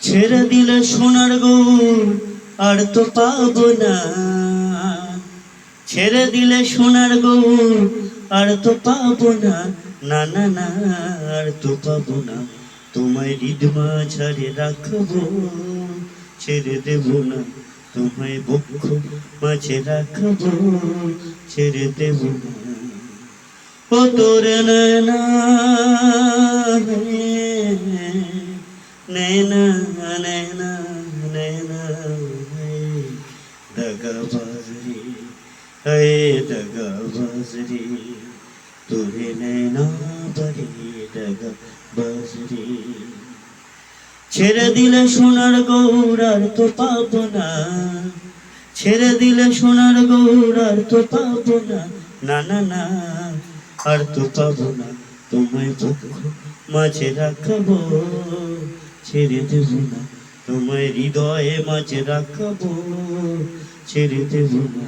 ছেড়ে দিলে সোনার গৌর আর তো পাবো না, ছেড়ে দিলে সোনার গৌর আর তো পাবো না, না না না আর তো পাবো না। তোমায় হৃদমা ছাড়ে রাখবো, ছেড়ে দেব না। তোমায় বক্ষ মাঝে রাখবো, ছেড়ে দেব না। ও তোর নैना नैना नैना नैना दगाबाज रे, है दगाबाज रे, তোরে নैना বড়ে দগাবাজ রে। ছেড়ে দিলে সোনার গৌর আর তো পাবো না, ছেড়ে দিলে সোনার গৌর আর তো পাবো না, না না না আর তো পাবো না। তোমায় বক্ষ মাঝে রাখবো, ছেড়ে দেব না। তোমায় হৃদয়ে মাঝে রাখবো, ছেড়ে দেব না।